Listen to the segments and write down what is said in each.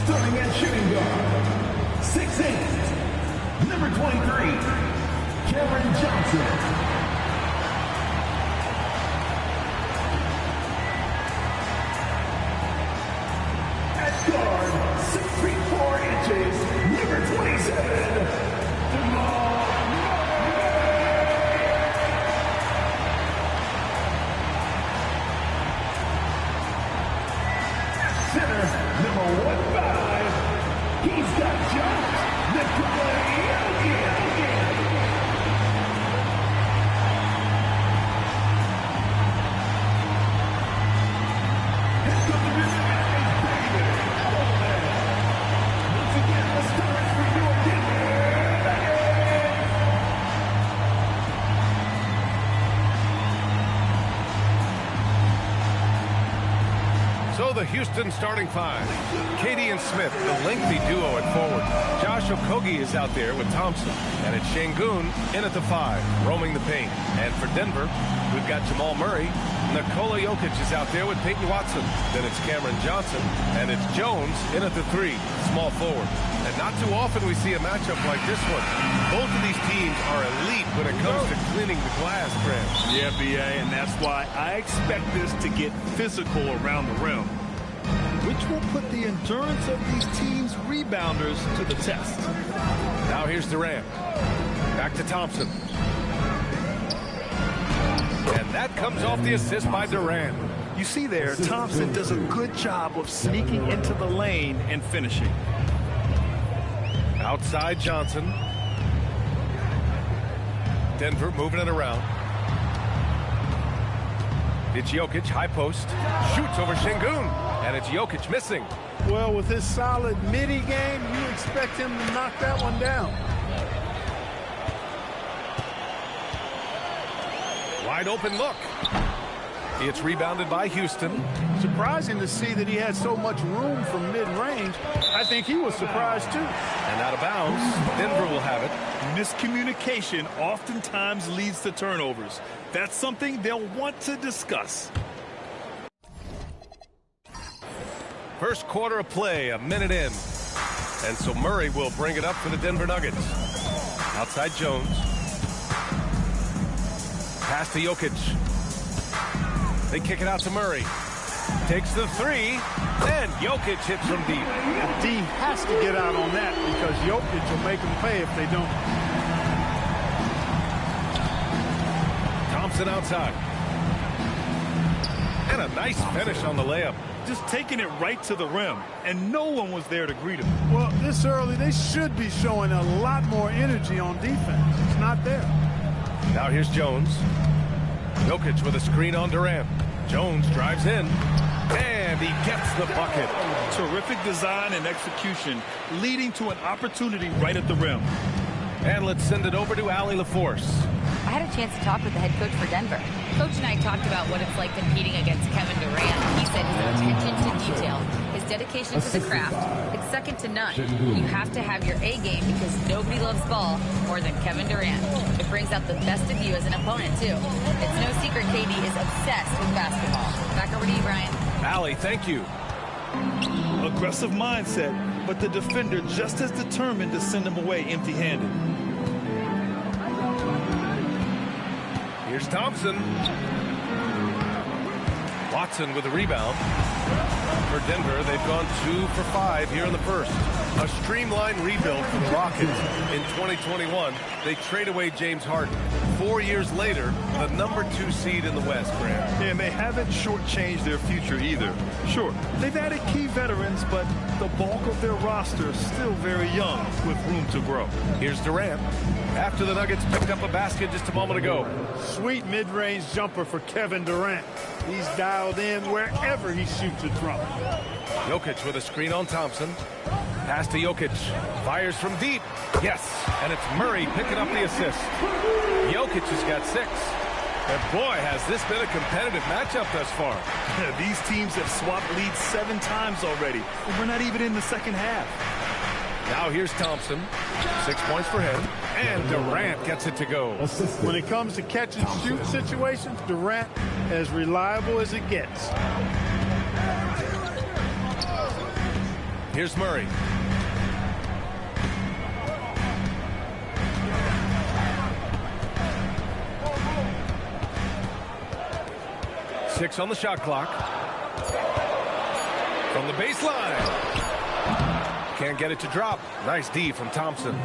Starting at shooting guard, 6'8", number 23, Cameron Johnson. At guard, 6 feet 4 inches, number 27, center, number 15, he's got Jones, the So the Houston starting five. Katie and Smith, the lengthy duo at forward. Josh Okogie is out there with Thompson. And it's Şengün in at the 5, roaming the paint. And for Denver, we've got Jamal Murray. Nikola Jokic is out there with Peyton Watson. Then it's Cameron Johnson. And it's Jones in at the 3, small forward. And not too often we see a matchup like this one. Both of these teams are elite when it comes to cleaning the glass, Graham. Yeah, B.A., and that's why I expect this to get physical around the rim, which will put the endurance of these teams' rebounders to the test. Now here's Durant. Back to Thompson. And that comes off the assist by Durant. You see there, Thompson does a good job of sneaking into the lane and finishing. Outside Johnson. Denver moving it around. It's Jokic, high post. Shoots over Şengün. And it's Jokic missing. Well, with his solid midi game, you expect him to knock that one down. Wide open look. It's rebounded by Houston. Surprising to see that he had so much room from mid-range. I think he was surprised, too. And out of bounds, Denver will have it. Miscommunication oftentimes leads to turnovers. That's something they'll want to discuss. First quarter of play, a minute in. And so Murray will bring it up for the Denver Nuggets. Outside Jones. Pass to Jokic. They kick it out to Murray. Takes the 3, and Jokic hits from deep. D has to get out on that because Jokic will make them pay if they don't. Thompson outside. And a nice finish on the layup. Just taking it right to the rim, and no one was there to greet him. Well, this early, they should be showing a lot more energy on defense. It's not there. Now here's Jones. Jokic with a screen on Durant. Jones drives in, and he gets the bucket. Terrific design and execution, leading to an opportunity right at the rim. And let's send it over to Allie LaForce. I had a chance to talk with the head coach for Denver. Coach and I talked about what it's like competing against Kevin Durant. He said his attention to detail, his dedication to the craft, it's second to none. You have to have your A game because nobody loves ball more than Kevin Durant. It brings out the best of you as an opponent, too. It's no secret KD is obsessed with basketball. Back over to you, Brian. Allie, thank you. Aggressive mindset, but the defender just as determined to send him away empty-handed. Here's Thompson. Watson with a rebound. For Denver, they've gone 2 for 5 here in the first. A streamlined rebuild for the Rockets. In 2021, they trade away James Harden. 4 years later, the #2 seed in the West, Graham. And they haven't shortchanged their future either. Sure, they've added key veterans, but the bulk of their roster is still very young with room to grow. Here's Durant. After the Nuggets picked up a basket just a moment ago. Sweet mid-range jumper for Kevin Durant. He's dialed in wherever he shoots it from. Jokic with a screen on Thompson. Pass to Jokic. Fires from deep. Yes, and it's Murray picking up the assist. Jokic has got 6. And boy, has this been a competitive matchup thus far. These teams have swapped leads 7 times already, and we're not even in the second half. Now here's Thompson. 6 points for him. And Durant gets it to go. When it comes to catch and shoot situations, Durant as reliable as it gets. Here's Murray. Six on the shot clock. From the baseline. Can't get it to drop. Nice D from Thompson.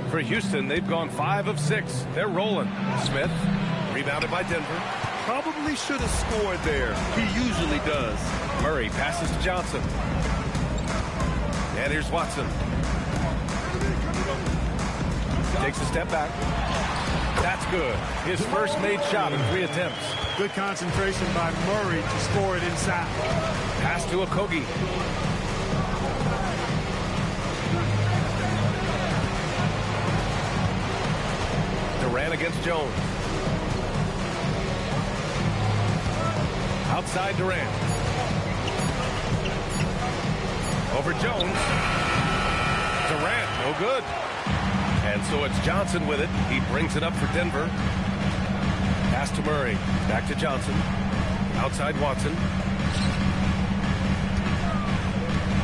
For Houston, they've gone 5 of 6. They're rolling. Smith, rebounded by Denver. Probably should have scored there. He usually does. Murray passes to Johnson. And here's Watson. Takes a step back. That's good. His first made shot in 3 attempts. Good concentration by Murray to score it inside. Pass to Okogie. Durant against Jones. Outside Durant. Over Jones. Durant, no good. And so it's Johnson with it. He brings it up for Denver. Pass to Murray. Back to Johnson. Outside Watson.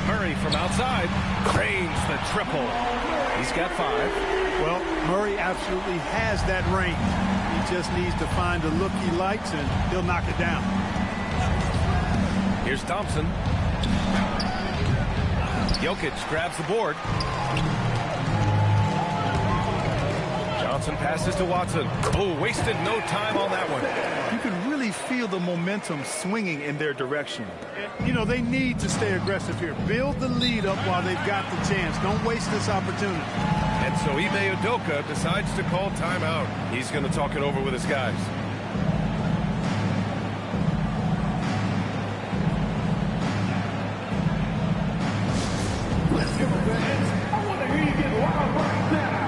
Murray from outside. Drains the triple. He's got 5. Well, Murray absolutely has that range. He just needs to find the look he likes, and he'll knock it down. Here's Thompson. Jokic grabs the board. Johnson passes to Watson. Oh, wasted no time on that one. You can really feel the momentum swinging in their direction. You know, they need to stay aggressive here. Build the lead up while they've got the chance. Don't waste this opportunity. And so Ime Udoka decides to call timeout. He's going to talk it over with his guys. Let's go, fans. I want to hear you get loud right now.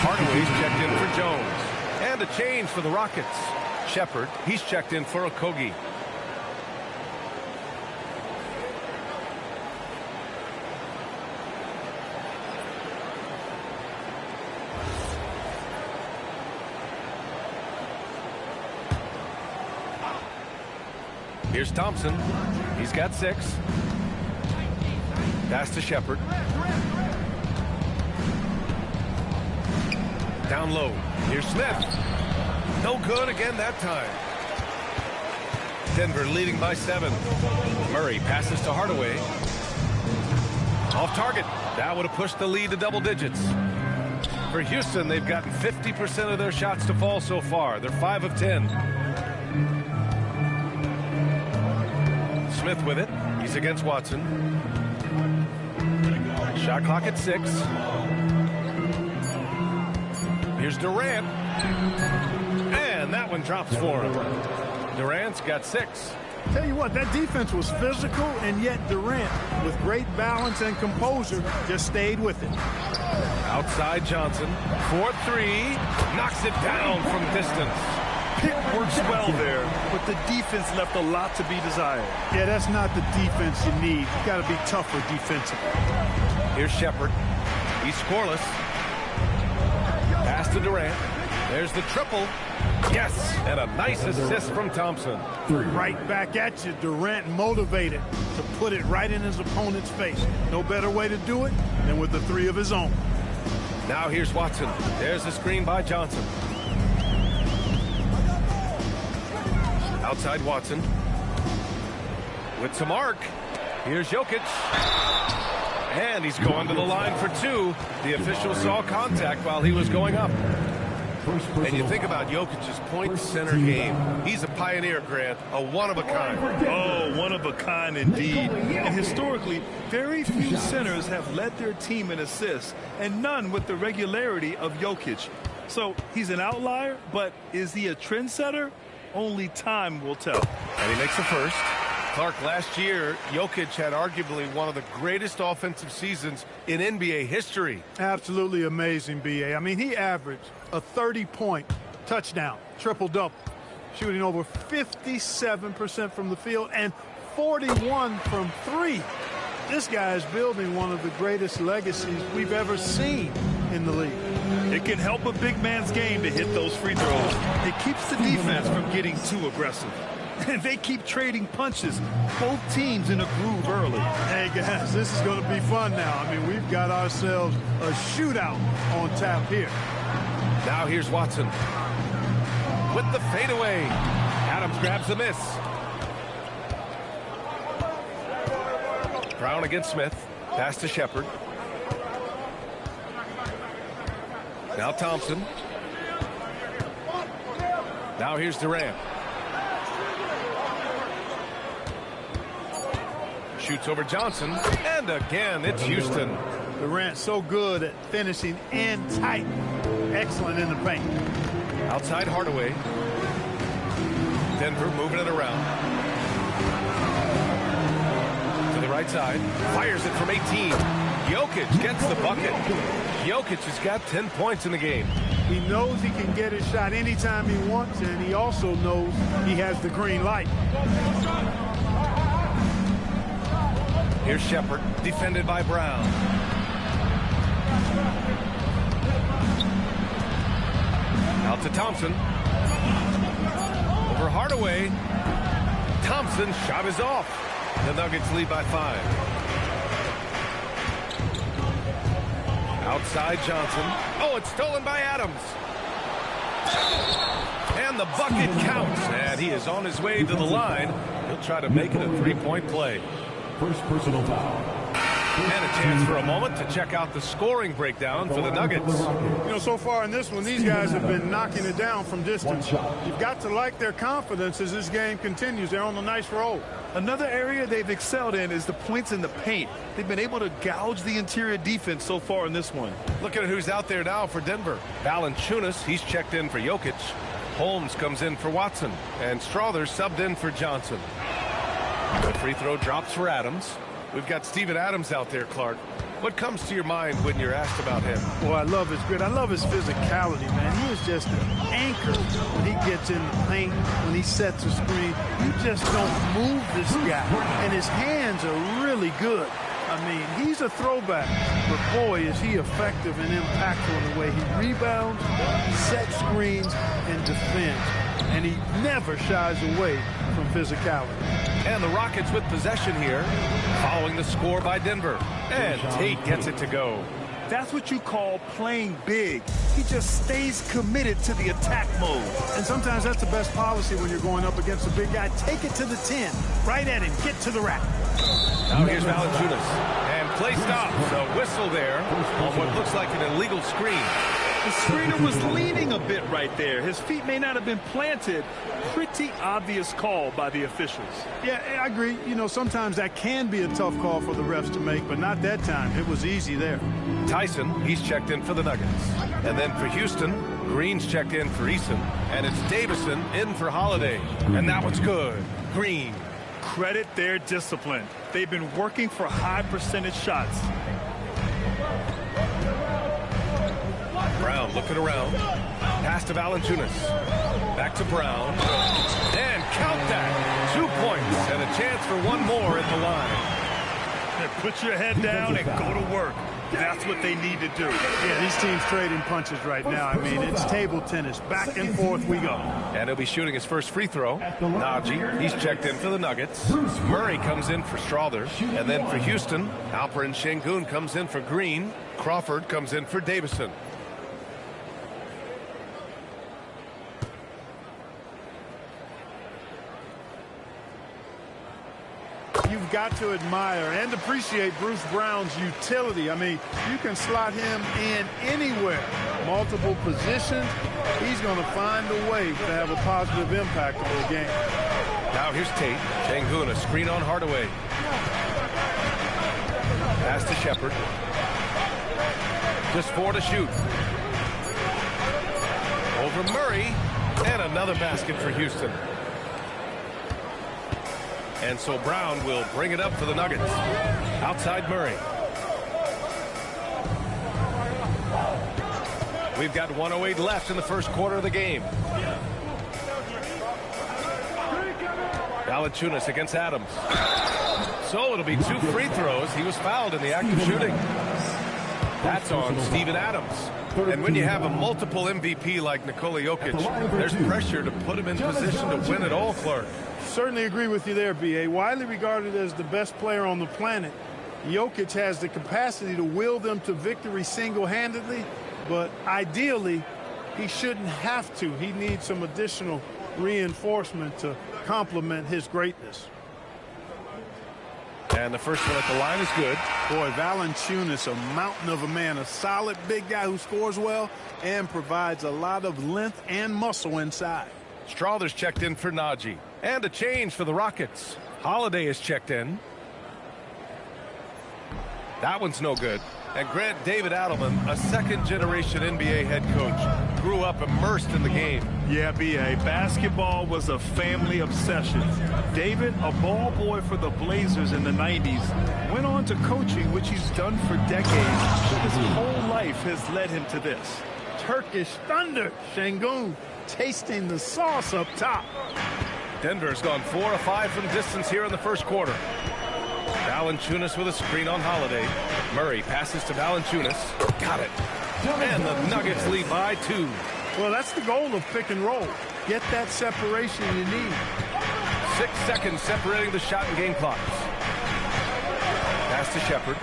Hardaway's checked in for Jones. And a change for the Rockets. Shepherd, he's checked in for Okogie. Here's Thompson. He's got 6. Pass to Shepherd. Down low. Here's Smith. No good again that time. Denver leading by 7. Murray passes to Hardaway. Off target. That would have pushed the lead to double digits. For Houston, they've gotten 50% of their shots to fall so far. They're 5 of 10. Smith with it. He's against Watson. Shot clock at 6. Here's Durant. And that one drops for him. Durant's got 6. Tell you what, that defense was physical, and yet Durant, with great balance and composure, just stayed with it. Outside Johnson. 4-3. Knocks it down from distance. Pick works well there, but the defense left a lot to be desired. Yeah, that's not the defense you need. You got to be tougher defensively. Here's Shepherd. He's scoreless. Pass to Durant. There's the triple. Yes, and a nice assist from Thompson. Right back at you. Durant motivated to put it right in his opponent's face. No better way to do it than with the 3 of his own. Now here's Watson. There's the screen by Johnson. Outside Watson. With some arc. Here's Jokic. And he's going to the line for 2. The official saw contact while he was going up. And you think about Jokic's point center game. He's a pioneer, Grant. A one-of-a-kind. Oh, one-of-a-kind indeed. And historically, very few centers have led their team in assists, and none with the regularity of Jokic. So he's an outlier, but is he a trendsetter? Only time will tell. And he makes the first. Clark, last year, Jokic had arguably one of the greatest offensive seasons in NBA history. Absolutely amazing, B.A. I mean, he averaged a 30-point touchdown, triple-double, shooting over 57% from the field and 41 from 3. This guy is building one of the greatest legacies we've ever seen in the league. It can help a big man's game to hit those free throws. It keeps the defense from getting too aggressive. And they keep trading punches. Both teams in a groove early. Hey, guys, this is going to be fun now. I mean, we've got ourselves a shootout on tap here. Now here's Watson with the fadeaway. Adams grabs the miss. Brown against Smith. Pass to Shepard. Now Thompson. Now here's Durant. Shoots over Johnson. And again, it's Houston. Durant so good at finishing in tight. Excellent in the paint. Outside Hardaway. Denver moving it around. To the right side. Fires it from 18. Jokic gets the bucket. Jokic has got 10 points in the game. He knows he can get his shot anytime he wants, and he also knows he has the green light. Here's Shepard, defended by Brown. Out to Thompson. Over Hardaway. Thompson's shot is off. The Nuggets lead by 5. Outside Johnson. Oh, it's stolen by Adams. And the bucket counts. And he is on his way to the line. He'll try to make it a 3-point play. First personal foul. And a chance for a moment to check out the scoring breakdown for the Nuggets. You know, so far in this one, these guys have been knocking it down from distance. You've got to like their confidence as this game continues. They're on a nice roll. Another area they've excelled in is the points in the paint. They've been able to gouge the interior defense so far in this one. Looking at who's out there now for Denver. Valanciunas, he's checked in for Jokic. Holmes comes in for Watson. And Strother's subbed in for Johnson. The free throw drops for Adams. We've got Steven Adams out there, Clark. What comes to your mind when you're asked about him? Well, I love his grit. I love his physicality, man. He is just an anchor when he gets in the paint, when he sets a screen. You just don't move this guy. And his hands are really good. I mean, he's a throwback, but boy, is he effective and impactful in the way he rebounds, sets screens, and defends. And he never shies away from physicality. And the Rockets with possession here, following the score by Denver. And Tate gets it to go. That's what you call playing big. He just stays committed to the attack mode. And sometimes that's the best policy when you're going up against a big guy. Take it to the 10. Right at him. Get to the rack. Now here's Valanciunas. And play stops. A whistle there on what looks like an illegal screen. The screener was leaning a bit right there. His feet may not have been planted. Pretty obvious call by the officials. Yeah, I agree. You know, sometimes that can be a tough call for the refs to make, but not that time. It was easy there. Tyson, he's checked in for the Nuggets. And then for Houston, Green's checked in for Eason. And it's Davison in for Holiday. And that one's good. Green. Credit their discipline. They've been working for high percentage shots. Brown looking around. Pass to Valanciunas. Back to Brown. And count that. 2 points and a chance for one more at the line. Put your head down and go to work. That's what they need to do. Yeah, these teams trading punches right now. I mean, it's table tennis. Back and forth we go. And he'll be shooting his first free throw. Najee, he's checked in for the Nuggets. Murray comes in for Strother. And then for Houston, Alperen Şengün comes in for Green. Crawford comes in for Davison. You've got to admire and appreciate Bruce Brown's utility. I mean, you can slot him in anywhere, multiple positions. He's going to find a way to have a positive impact on the game. Now here's Tate. Şengün, a screen on Hardaway. Pass to Shepard. Just 4 to shoot. Over Murray. And another basket for Houston. And so Brown will bring it up for the Nuggets. Outside Murray. We've got 1:08 left in the first quarter of the game. Valanciunas against Adams. So it'll be 2 free throws. He was fouled in the act of shooting. That's on Steven Adams. And when you have a multiple MVP like Nikola Jokic, there's pressure to put him in position to win it all, Clark. Certainly agree with you there, B.A. Widely regarded as the best player on the planet, Jokic has the capacity to will them to victory single-handedly, but ideally, he shouldn't have to. He needs some additional reinforcement to complement his greatness. And the first one at the line is good. Boy, Valanciunas, a mountain of a man, a solid big guy who scores well and provides a lot of length and muscle inside. Strawther's checked in for Najee. And a change for the Rockets. Holiday is checked in. That one's no good. And Grant David Adelman, a second-generation NBA head coach, grew up immersed in the game. Yeah, B.A., basketball was a family obsession. David, a ball boy for the Blazers in the 90s, went on to coaching, which he's done for decades. His whole life has led him to this. Turkish Thunder, Şengün tasting the sauce up top. Denver's gone 4 of 5 from distance here in the first quarter. Valanciunas with a screen on Holiday. Murray passes to Valanciunas. Got it. And the Nuggets lead by 2. Well, that's the goal of pick and roll. Get that separation you need. 6 seconds separating the shot and game clocks. Pass to Shepard.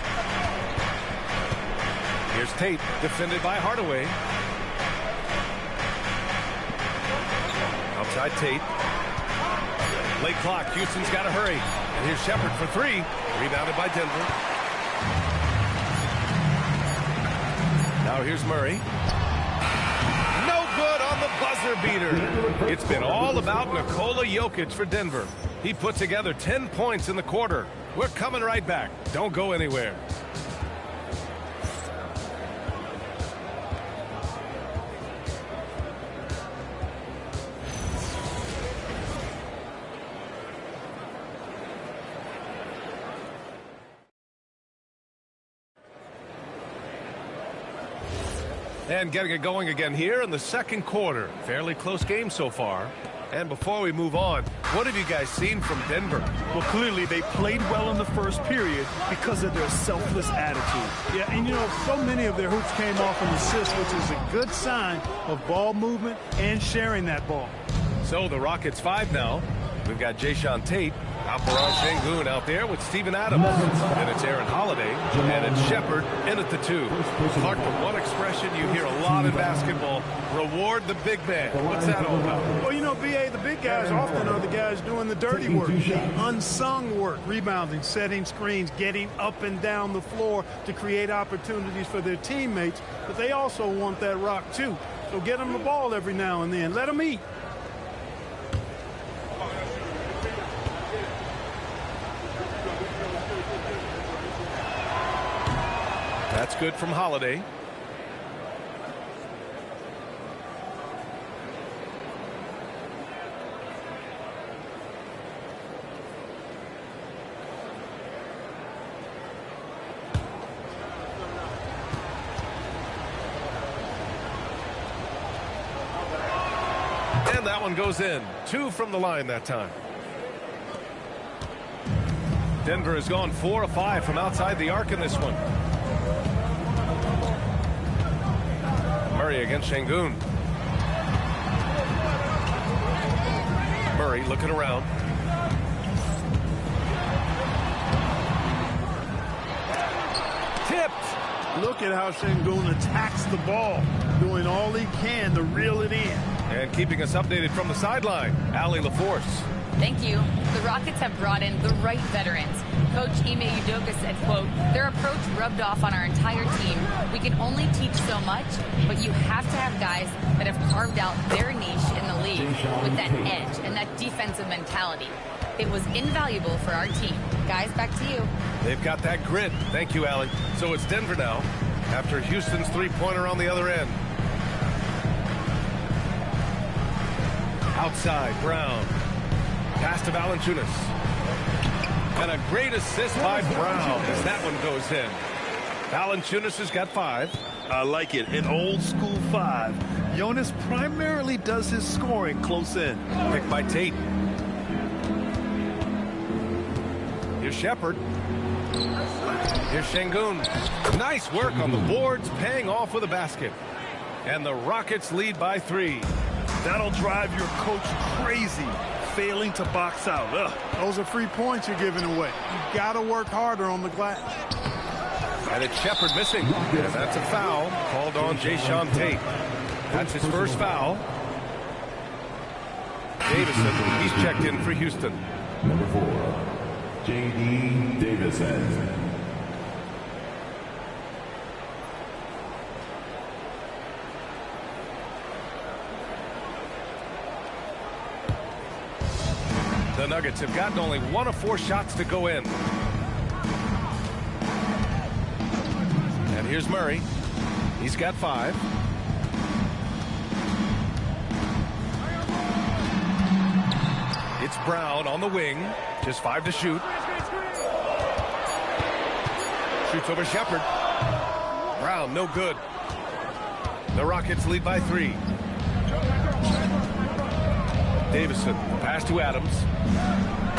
Here's Tate, defended by Hardaway. Outside Tate. Late clock. Houston's got to hurry. And here's Shepard for 3. Rebounded by Denver. Now here's Murray. No good on the buzzer beater. It's been all about Nikola Jokic for Denver. He put together 10 points in the quarter. We're coming right back. Don't go anywhere. And getting it going again here in the second quarter. Fairly close game so far. And before we move on, what have you guys seen from Denver? Well, clearly they played well in the first period because of their selfless attitude. Yeah, and you know, so many of their hoops came off an assist, which is a good sign of ball movement and sharing that ball. So the Rockets 5 now. We've got Jayshawn Tate, Alperen Şengün out there with Steven Adams. And it's Aaron Holiday, and it's Shepard in at the 2. Clark, the one expression you hear a lot in basketball, reward the big man. What's that all about? Well, you know, B.A., the big guys often are the guys doing the dirty work, the unsung work, rebounding, setting screens, getting up and down the floor to create opportunities for their teammates. But they also want that rock, too. So get them the ball every now and then. Let them eat. That's good from Holiday. And that one goes in. 2 from the line that time. Denver has gone 4 of 5 from outside the arc in this one. Murray against Şengün. Murray looking around. Tipped. Look at how Şengün attacks the ball, doing all he can to reel it in. And keeping us updated from the sideline, Allie LaForce. Thank you. The Rockets have brought in the right veterans. Coach Ime Udoka said, quote, their approach rubbed off on our entire team. We can only teach so much, but you have to have guys that have carved out their niche in the league with that edge and that defensive mentality. It was invaluable for our team. Guys, back to you. They've got that grit. Thank you, Allie. So it's Denver now after Houston's three-pointer on the other end. Outside, Brown. Pass to Valanciunas. And a great assist by Brown as that one goes in. Valanciunas has got 5. I like it. An old school 5. Jonas primarily does his scoring close in. Picked by Tate. Here's Shepard. Here's Şengün. Nice work on the boards, paying off with a basket. And the Rockets lead by 3. That'll drive your coach crazy, failing to box out. Ugh. Those are free points you're giving away. You got to work harder on the glass. And it's Shepard missing. And that's a foul called on Jae'Sean Tate. That's his first foul. Davison, he's checked in for Houston. Number 4, J.D. Davison. The Nuggets have gotten only 1 of 4 shots to go in. And here's Murray. He's got 5. It's Brown on the wing. Just 5 to shoot. Shoots over Shepard. Brown, no good. The Rockets lead by 3. Davison, pass to Adams.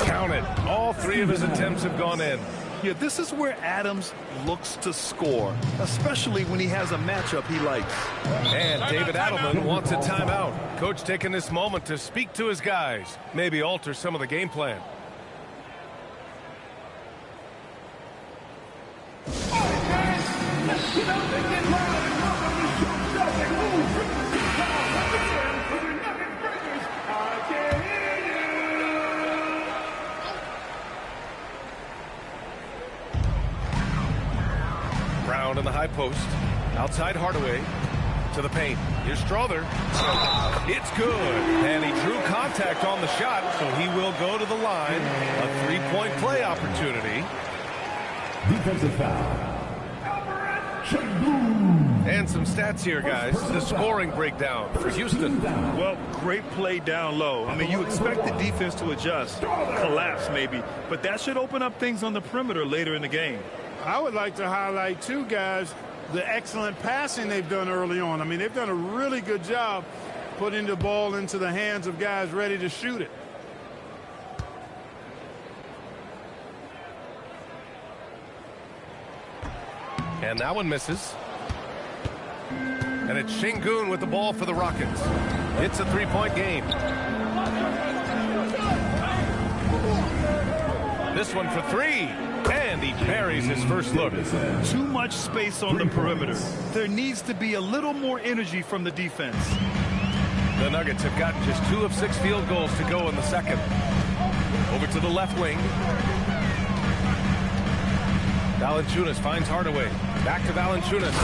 Count it. All 3 of his attempts have gone in. Yeah, this is where Adams looks to score, especially when he has a matchup he likes. And David Adelman wants a timeout. Coach taking this moment to speak to his guys, maybe alter some of the game plan. Brown in the high post. Outside Hardaway. To the paint. Here's Strother. It's good. And he drew contact on the shot, so he will go to the line. A 3-point play opportunity. Defensive foul. And some stats here, guys. The scoring breakdown for Houston. Well, great play down low. I mean, you expect the defense to adjust, collapse maybe, but that should open up things on the perimeter later in the game. I would like to highlight, too, guys, the excellent passing they've done early on. I mean, they've done a really good job putting the ball into the hands of guys ready to shoot it. And that one misses. And it's Şengün with the ball for the Rockets. It's a 3-point game. This one for 3. And he buries his first look. Too much space on the perimeter. There needs to be a little more energy from the defense. The Nuggets have gotten just 2 of 6 field goals to go in the second. Over to the left wing. Valanciunas finds Hardaway. Back to Valanciunas.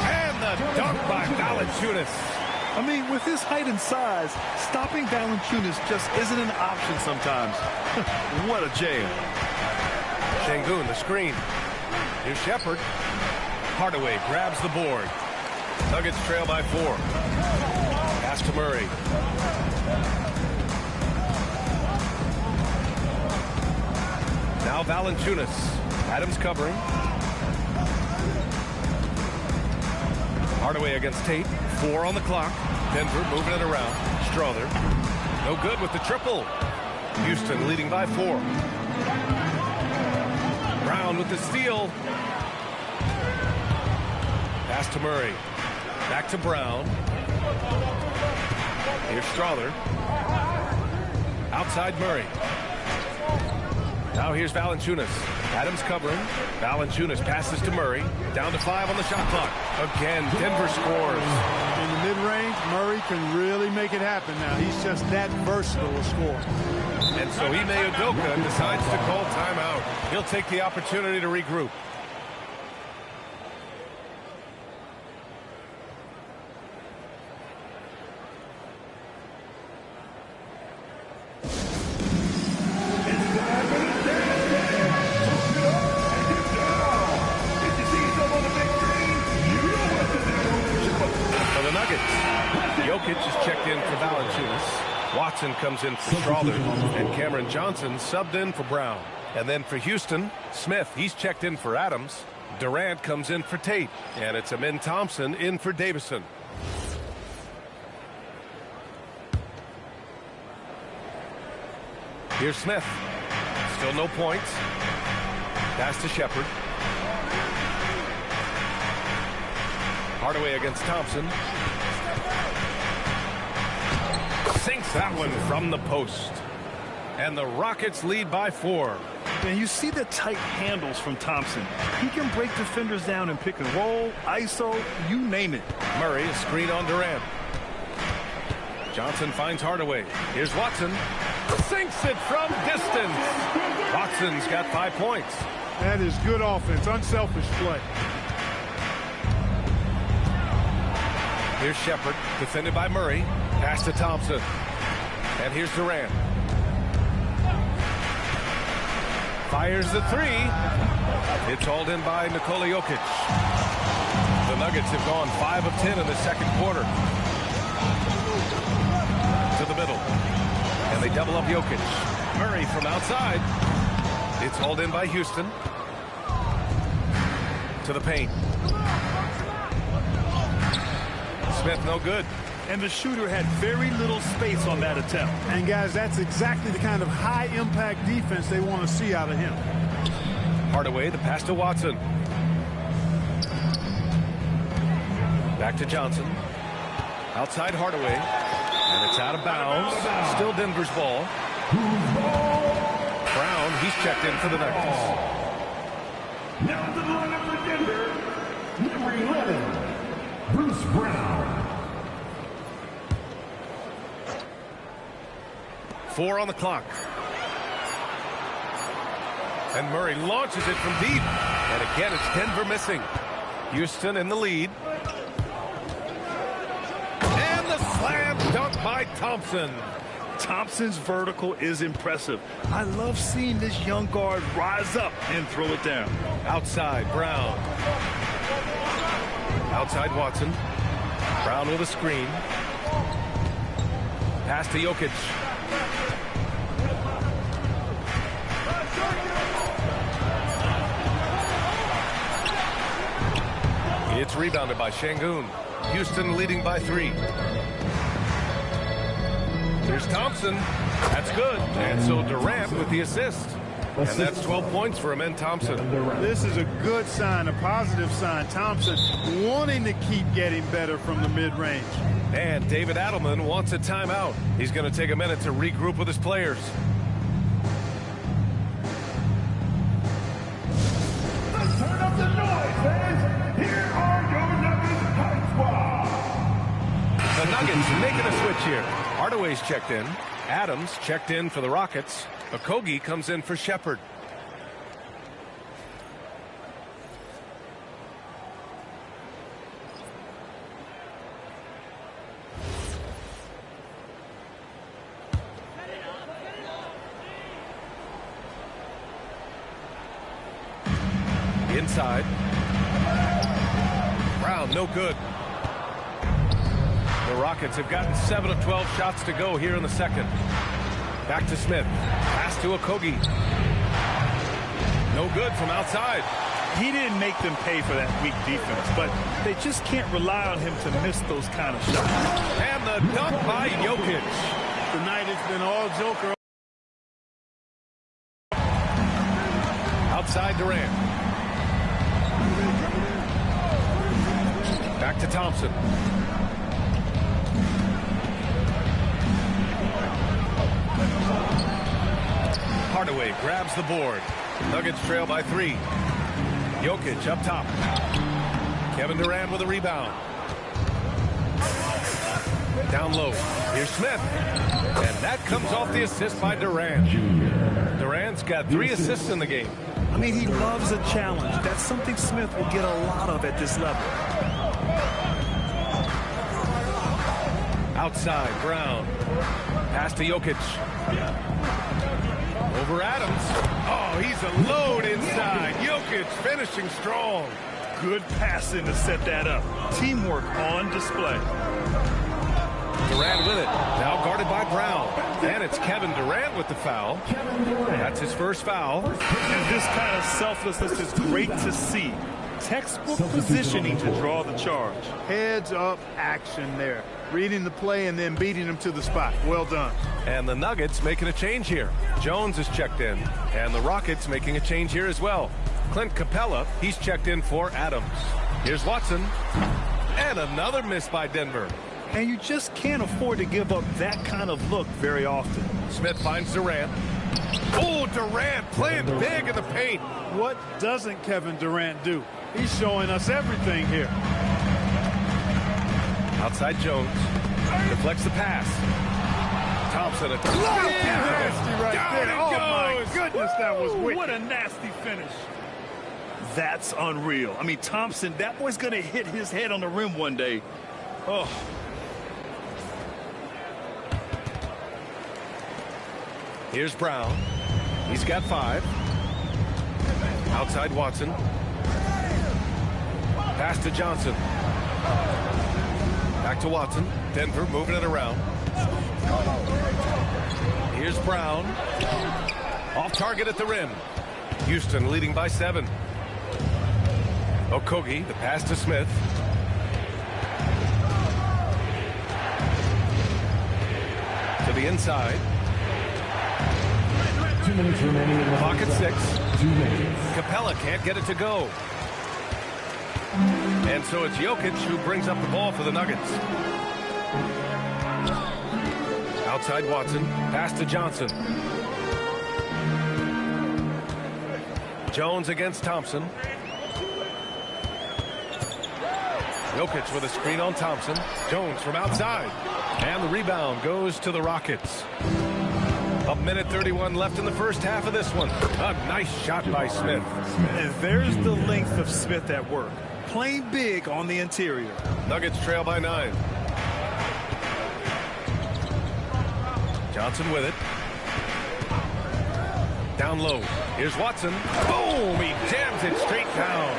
And the dunk by Valanciunas. I mean, with his height and size, stopping Valanciunas just isn't an option sometimes. What a jam. Şengün, the screen. Here's Shepard. Hardaway grabs the board. Nuggets trail by 4. Pass to Murray. Now Valanciunas. Adams covering. Hardaway against Tate. 4 on the clock. Denver moving it around. Strother. No good with the triple. Houston leading by 4. Brown with the steal. Pass to Murray. Back to Brown. Here's Strother. Outside Murray. Now here's Valanciunas. Adams covering. Valanciunas passes to Murray. Down to 5 on the shot clock. Again, Denver scores. In the mid-range, Murray can really make it happen now. He's just that versatile a scorer. And so Ime Udoka decides to call timeout. He'll take the opportunity to regroup. Jokic is checked in for Valanciunas. Watson comes in for Strother. And Cameron Johnson subbed in for Brown. And then for Houston, Smith, he's checked in for Adams. Durant comes in for Tate. And it's Amin Thompson in for Davison. Here's Smith. Still no points. Pass to Shepard. Hardaway against Thompson. Sinks that one from the post. And the Rockets lead by 4. And you see the tight handles from Thompson. He can break defenders down in pick and roll, ISO, you name it. Murray, a screen on Durant. Johnson finds Hardaway. Here's Watson. Sinks it from distance. Watson's got 5 points. That is good offense, unselfish play. Here's Shepard, defended by Murray. Pass to Thompson. And here's Durant. Fires the 3. It's hauled in by Nikola Jokic. The Nuggets have gone 5 of 10 in the second quarter. To the middle. And they double up Jokic. Murray from outside. It's hauled in by Houston. To the paint. Smith no good. And the shooter had very little space on that attempt. And guys, that's exactly the kind of high-impact defense they want to see out of him. Hardaway, the pass to Watson. Back to Johnson. Outside Hardaway. And it's out of bounds. Still Denver's ball. Brown, he's checked in for the Nuggets. Now to the lineup for Denver, number 11, Bruce Brown. 4 on the clock. And Murray launches it from deep. And again, it's Denver missing. Houston in the lead. And the slam dunk by Thompson. Thompson's vertical is impressive. I love seeing this young guard rise up and throw it down. Outside, Brown. Outside, Watson. Brown with a screen. Pass to Jokic. It's rebounded by Şengün. Houston leading by 3. Here's Thompson. That's good. And so Durant with the assist. And that's 12 points for Amen Thompson. This is a good sign, a positive sign. Thompson wanting to keep getting better from the mid-range. And David Adelman wants a timeout. He's going to take a minute to regroup with his players. Let's turn up the noise, fans. Here are your Nuggets Hype Squad. The Nuggets making a switch here. Hardaway's checked in. Adams checked in for the Rockets. Okogie comes in for Shepard. Inside. Brown, no good. The Rockets have gotten 7 of 12 shots to go here in the second. Back to Smith. Pass to Okogie. No good from outside. He didn't make them pay for that weak defense, but they just can't rely on him to miss those kind of shots. And the dunk by Jokic. Tonight it's been all Joker. Outside Durant. Back to Thompson. Hardaway grabs the board. Nuggets trail by 3. Jokic up top. Kevin Durant with a rebound. Down low. Here's Smith. And that comes off the assist by Durant. Durant's got 3 assists in the game. I mean, he loves a challenge. That's something Smith will get a lot of at this level. Outside, Brown. Pass to Jokic. Over Adams. Oh, he's a load inside. Jokic finishing strong. Good passing to set that up. Teamwork on display. Durant with it. Now guarded by Brown. And it's Kevin Durant with the foul. That's his first foul. And this kind of selflessness is great to see. Textbook positioning to draw the charge. Heads up action there. Reading the play and then beating them to the spot. Well done. And the Nuggets making a change here. Jones is checked in. And the Rockets making a change here as well. Clint Capella, he's checked in for Adams. Here's Watson. And another miss by Denver. And you just can't afford to give up that kind of look very often. Smith finds Durant. Oh, Durant playing big in the paint. What doesn't Kevin Durant do? He's showing us everything here. Outside Jones. Deflects the pass. Thompson. Nasty right Down there. it Oh, my goes. goodness, that was wicked. What a nasty finish. That's unreal. I mean, Thompson, that boy's going to hit his head on the rim one day. Oh. Here's Brown. He's got 5. Outside Watson. Pass to Johnson. Back to Watson. Denver moving it around. Here's Brown. Off target at the rim. Houston leading by 7. Okogie, the pass to Smith. To the inside. 2 minutes remaining in the Clock at 6. 2 minutes. Capella can't get it to go. And so it's Jokic who brings up the ball for the Nuggets. Outside Watson. Pass to Johnson. Jones against Thompson. Jokic with a screen on Thompson. Jones from outside. And the rebound goes to the Rockets. 1:31 left in the first half of this one. A nice shot by Smith. And there's the length of Smith at work. Playing big on the interior. Nuggets trail by 9. Johnson with it. Down low. Here's Watson. Boom! He jams it straight down.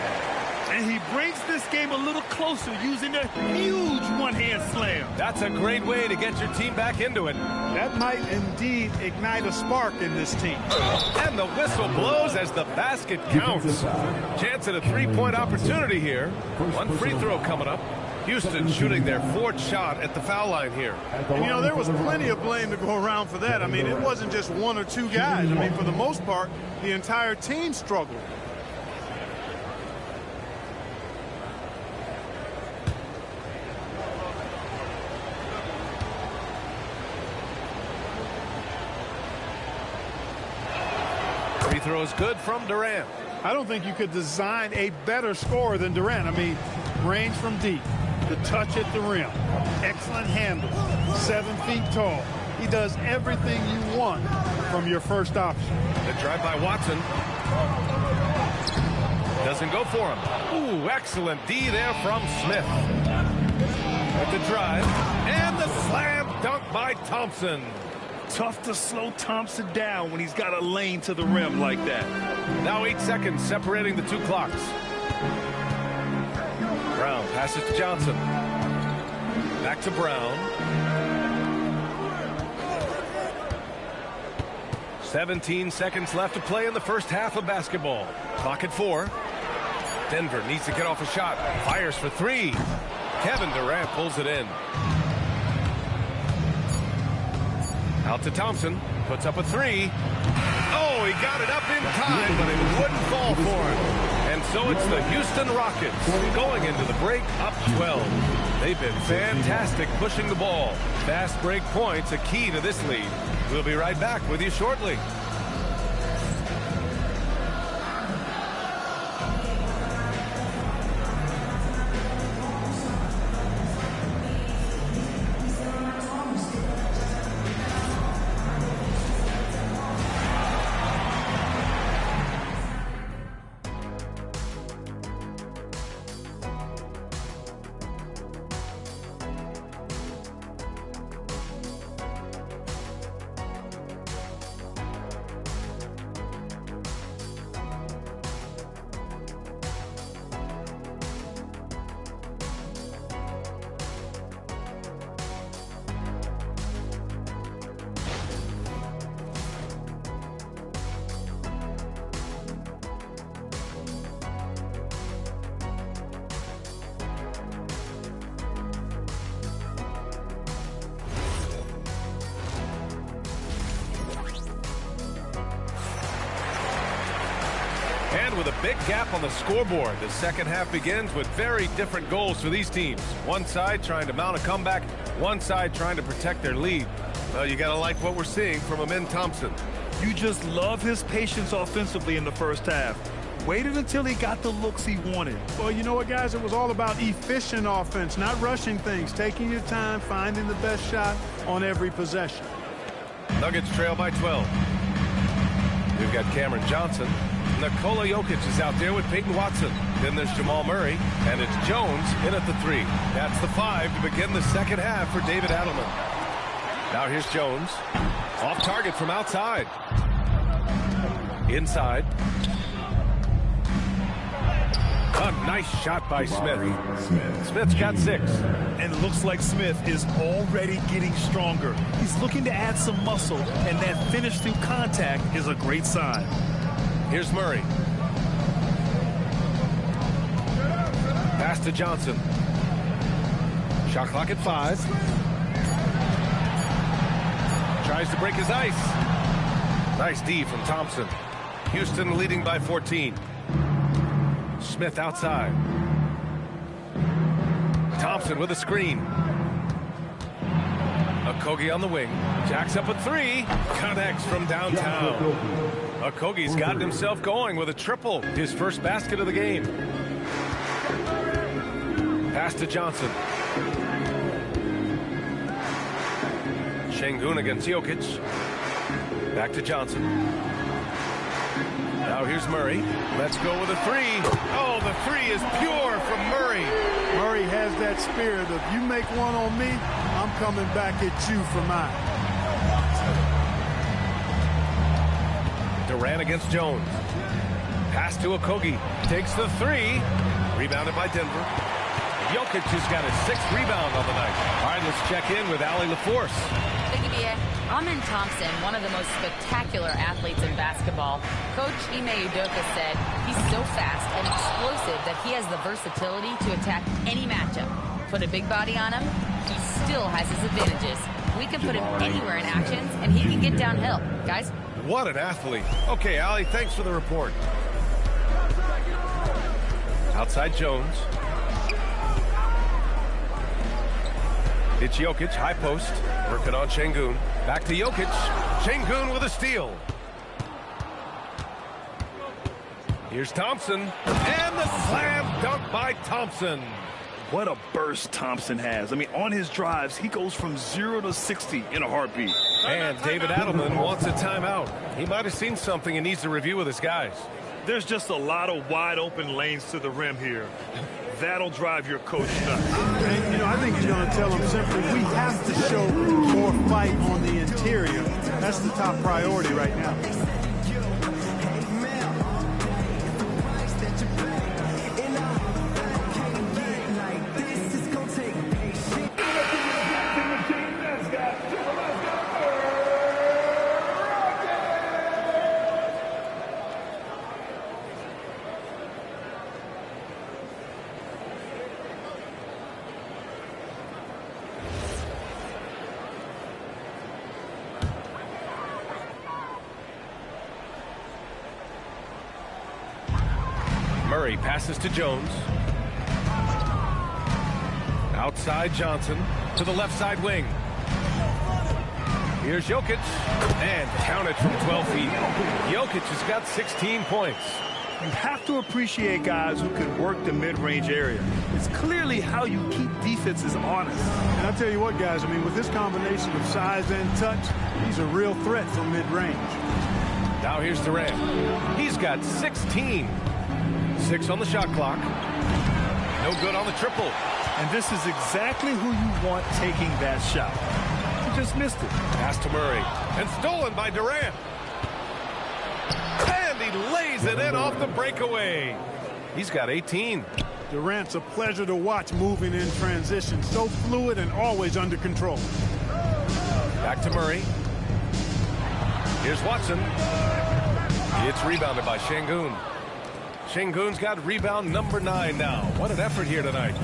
And he brings this game a little closer using a huge one-hand slam. That's a great way to get your team back into it. That might indeed ignite a spark in this team. And the whistle blows as the basket counts. Chance at a three-point opportunity here. One free throw coming up. Houston shooting their 4th shot at the foul line here. And, you know, there was plenty of blame to go around for that. I mean, it wasn't just 1 or 2 guys. I mean, for the most part, the entire team struggled. Free throw is good from Durant. I don't think you could design a better scorer than Durant. I mean, range from deep, the touch at the rim, excellent handle, 7 feet tall. He does everything you want from your first option. The drive by Watson. Doesn't go for him. Ooh, excellent D there from Smith. With the drive. And the slam dunk by Thompson. Tough to slow Thompson down when he's got a lane to the rim like that. Now 8 seconds separating the 2 clocks. Brown passes to Johnson. Back to Brown. 17 seconds left to play in the first half of basketball. Clock at 4. Denver needs to get off a shot. Fires for 3. Kevin Durant pulls it in. Out to Thompson. Puts up a 3. Oh, he got it up in time, but it wouldn't fall for him. And so it's the Houston Rockets going into the break up 12. They've been fantastic pushing the ball. Fast break points a key to this lead. We'll be right back with you shortly. end with a big gap on the scoreboard. The second half begins with very different goals for these teams. One side trying to mount a comeback, one side trying to protect their lead. Well, you got to like what we're seeing from Amin Thompson. You just love his patience offensively in the first half. Waited until he got the looks he wanted. Well, you know what, guys? It was all about efficient offense, not rushing things, taking your time, finding the best shot on every possession. Nuggets trail by 12. We've got Cameron Johnson. Nikola Jokic is out there with Peyton Watson. Then there's Jamal Murray, and it's Jones in at the 3. That's the 5 to begin the second half for David Adelman. Now here's Jones. Off target from outside. Inside. A nice shot by Smith. Smith's got 6. And it looks like Smith is already getting stronger. He's looking to add some muscle, and that finish through contact is a great sign. Here's Murray. Pass to Johnson. Shot clock at 5. Tries to break his ice. Nice D from Thompson. Houston leading by 14. Smith outside. Thompson with a screen. Okogie on the wing. Jacks up a 3. Connects from downtown. Okogie's gotten himself going with a triple. His first basket of the game. Pass to Johnson. Şengün against Jokic. Back to Johnson. Now here's Murray. Let's go with a 3. Oh, the 3 is pure from Murray. Murray has that spirit of, you make one on me, I'm coming back at you for mine. Durant against Jones. Pass to Okogie. Takes the 3. Rebounded by Denver. Jokic has got his 6th rebound on the night. All right, let's check in with Allie LaForce. Amin Thompson, one of the most spectacular athletes in basketball. Coach Ime Udoka said he's so fast and explosive that he has the versatility to attack any matchup. Put a big body on him, he still has his advantages. We can put him anywhere in actions, and he can get downhill. Guys? What an athlete. Okay, Allie, thanks for the report. Outside Jones. It's Jokic, high post, working on Şengün. Back to Jokic. Şengün with a steal. Here's Thompson, and the slam dunk by Thompson. What a burst Thompson has. I mean, on his drives, he goes from 0 to 60 in a heartbeat. And David Adelman wants a timeout. He might have seen something and needs to review with his guys. There's just a lot of wide open lanes to the rim here. That'll drive your coach nuts. And, you know, I think he's going to tell them simply, we have to show more fight on the interior. That's the top priority right now. Murray passes to Jones. Outside Johnson to the left side wing. Here's Jokic, and counted from 12 feet. Jokic has got 16 points. You have to appreciate guys who can work the mid-range area. It's clearly how you keep defenses honest. And I'll tell you what, guys, I mean, with this combination of size and touch, he's a real threat from mid-range. Now here's Durant. He's got 16. 6 on the shot clock. No good on the triple. And this is exactly who you want taking that shot. He just missed it. Pass to Murray. And stolen by Durant. And he lays it in off the breakaway. He's got 18. Durant's a pleasure to watch moving in transition. So fluid and always under control. Back to Murray. Here's Watson. It's rebounded by Şengün. Şengün's got rebound number 9 now. What an effort here tonight.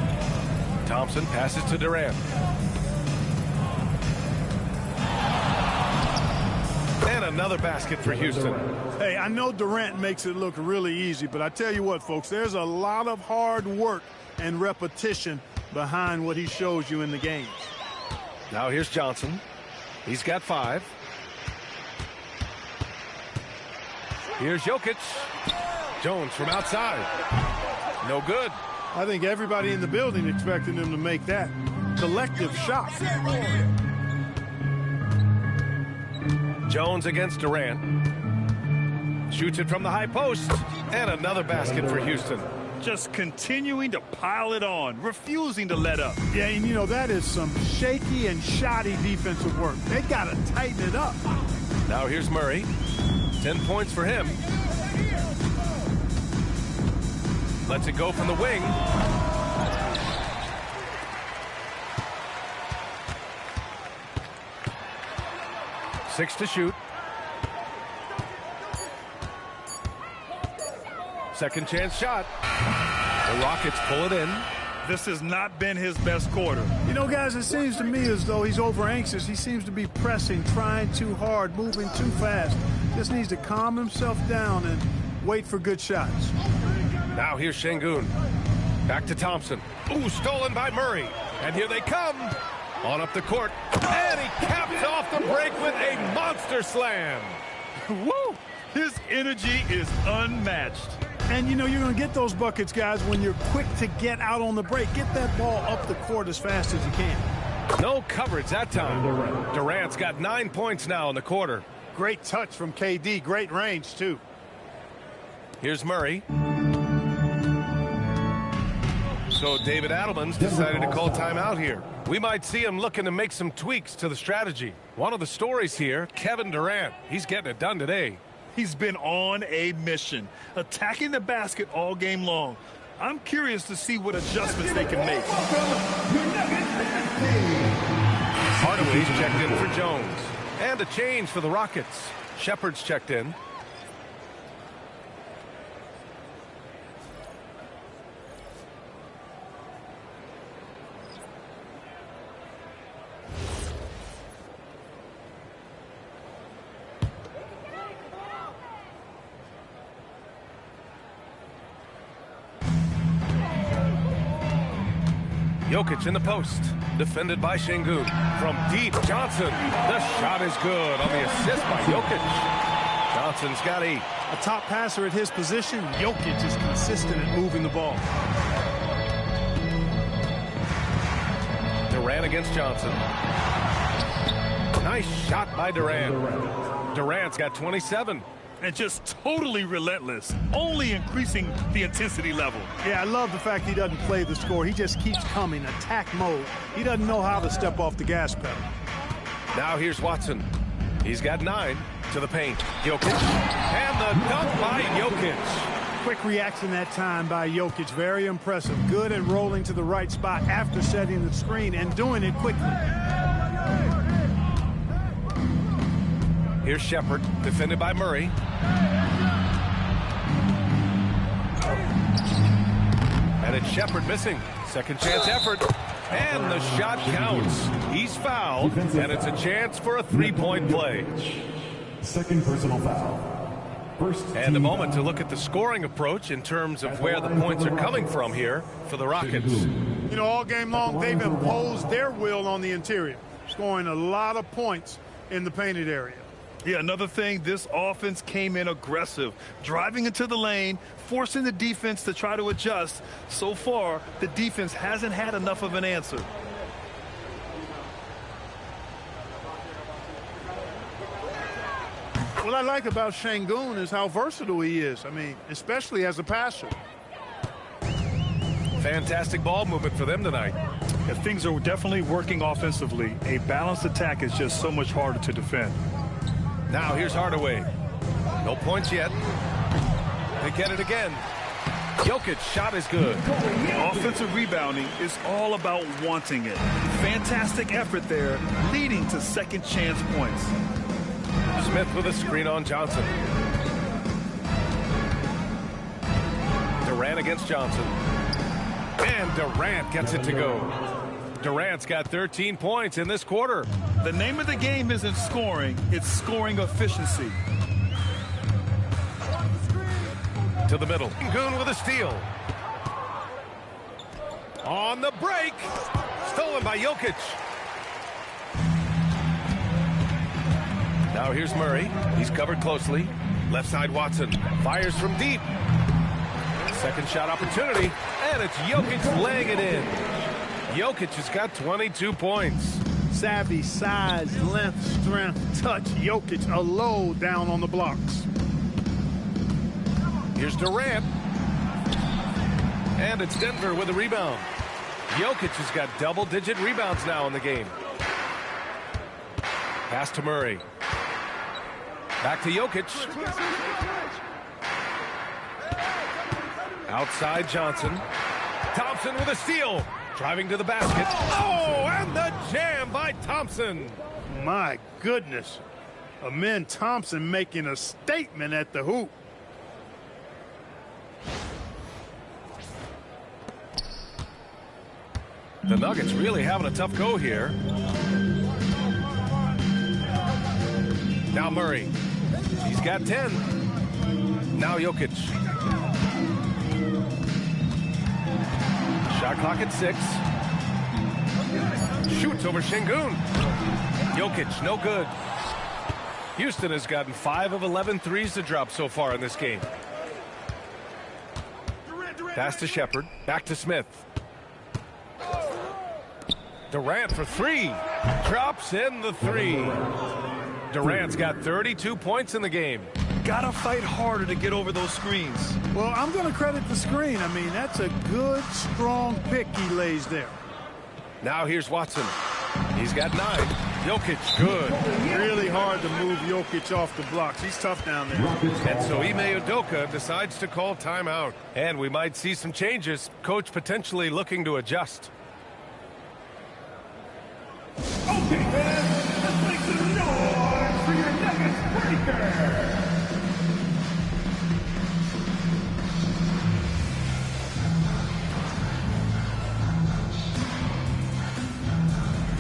Thompson passes to Durant. And another another basket for Houston. Hey, I know Durant makes it look really easy, but I tell you what, folks, there's a lot of hard work and repetition behind what he shows you in the games. Now here's Johnson. He's got 5. Here's Jokic. Jones from outside. No good. I think everybody in the building expected him to make that collective shot. Jones against Durant. Shoots it from the high post. And another basket for Houston. Just continuing to pile it on, refusing to let up. Yeah, and you know, that is some shaky and shoddy defensive work. They got to tighten it up. Now here's Murray. 10 points for him. Lets it go from the wing. Six to shoot. Second chance shot. The Rockets pull it in. This has not been his best quarter. You know, guys, it seems to me as though he's over anxious. He seems to be pressing, trying too hard, moving too fast. Just needs to calm himself down and wait for good shots. Now here's Şengün. Back to Thompson. Ooh, stolen by Murray. And here they come. On up the court. And he caps off the break with a monster slam. Woo! His energy is unmatched. And, you know, you're going to get those buckets, guys, when you're quick to get out on the break. Get that ball up the court as fast as you can. No coverage that time. Durant's got 9 points now in the quarter. Great touch from KD. Great range, too. Here's Murray. So David Adelman's decided to call timeout here. We might see him looking to make some tweaks to the strategy. One of the stories here, Kevin Durant. He's getting it done today. He's been on a mission, attacking the basket all game long. I'm curious to see what adjustments they can make. Hardaway's checked in for Jones. And a change for the Rockets. Shepard's checked in. Jokic in the post. Defended by Şengün. From deep, Johnson. The shot is good on the assist by Jokic. Johnson's got 8. A top passer at his position, Jokic is consistent at moving the ball. Durant against Johnson. Nice shot by Durant. Durant's got 27. And just totally relentless, only increasing the intensity level. Yeah, I love the fact he doesn't play the score. He just keeps coming, attack mode. He doesn't know how to step off the gas pedal. Now here's Watson. He's got 9 to the paint. Jokic. And the dunk by Jokic. Quick reaction that time by Jokic. Very impressive. Good at rolling to the right spot after setting the screen and doing it quickly. Here's Shepard, defended by Murray. And it's Shepard missing. Second chance effort. And the shot counts. He's fouled, and it's a chance for a three-point play. Second personal foul. And a moment to look at the scoring approach in terms of where the points are coming from here for the Rockets. You know, all game long, they've imposed their will on the interior, scoring a lot of points in the painted area. Yeah, another thing, this offense came in aggressive, driving into the lane, forcing the defense to try to adjust. So far, the defense hasn't had enough of an answer. What I like about Şengün is how versatile he is. I mean, especially as a passer. Fantastic ball movement for them tonight. Yeah, things are definitely working offensively. A balanced attack is just so much harder to defend. Now here's Hardaway. No points yet. They get it again. Jokic shot is good. Offensive rebounding is all about wanting it. Fantastic effort there, leading to second chance points. Smith with a screen on Johnson. Durant against Johnson. And Durant gets it to go. Durant's got 13 points in this quarter. The name of the game isn't scoring, it's scoring efficiency. To the middle. Goon with a steal. On the break. Stolen by Jokic. Now here's Murray. He's covered closely. Left side Watson. Fires from deep. Second shot opportunity. And it's Jokic laying it in. Jokic has got 22 points. Savvy, size, length, strength, touch. Jokic a low down on the blocks. Here's Durant. And it's Denver with a rebound. Jokic has got double-digit rebounds now in the game. Pass to Murray. Back to Jokic. Outside Johnson. Thompson with a steal. Driving to the basket. Oh, and the jam by Thompson. My goodness. Amen Thompson making a statement at the hoop. The Nuggets really having a tough go here. Now Murray. He's got 10. Now Jokic. Shot clock at 6. Shoots over Şengün. Jokic, no good. Houston has gotten 5 of 11 threes to drop so far in this game. Pass to Shepard. Back to Smith. Durant for 3. Drops in the 3. Durant's got 32 points in the game. Gotta fight harder to get over those screens. Well, I'm going to credit the screen. I mean, that's a good, strong pick he lays there. Now here's Watson. He's got 9. Jokic, good. Really hard to move Jokic off the blocks. He's tough down there. And so Ime Udoka decides to call timeout. And we might see some changes. Coach potentially looking to adjust. Okay, fans, let's make some noise for your Nuggets breaker.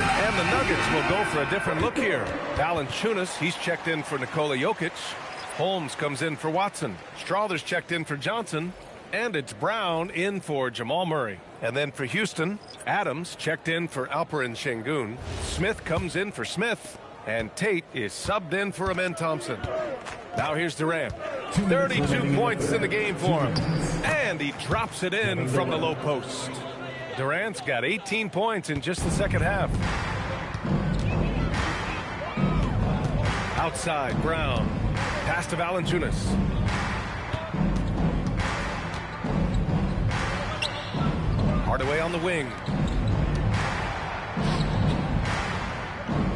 And the Nuggets will go for a different look here. Valanciunas, he's checked in for Nikola Jokic. Holmes comes in for Watson. Strawther's checked in for Johnson. And it's Brown in for Jamal Murray. And then for Houston, Adams checked in for Alperen Şengün. Smith comes in for Smith. And Tate is subbed in for Amen Thompson. Now here's Durant. 32 points in the game for him. And he drops it in from the low post. Durant's got 18 points in just the second half. Outside, Brown. Pass to Valanciunas. Hardaway on the wing.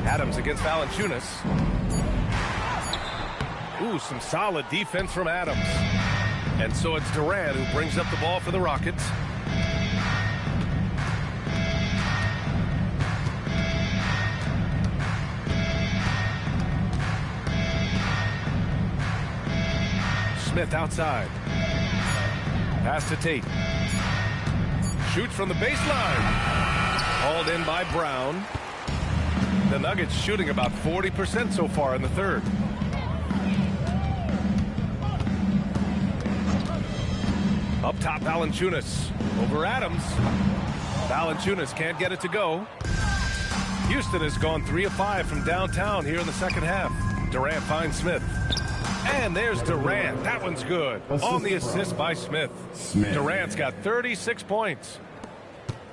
Adams against Valanciunas. Ooh, some solid defense from Adams. And so it's Durant who brings up the ball for the Rockets. Smith outside. Pass to Tate. Shoots from the baseline. Hauled in by Brown. The Nuggets shooting about 40% so far in the third. Up top, Valanciunas. Over Adams. Valanciunas can't get it to go. Houston has gone 3 of 5 from downtown here in the second half. Durant finds Smith. And there's Durant. That one's good. On the assist by Smith. Durant's got 36 points.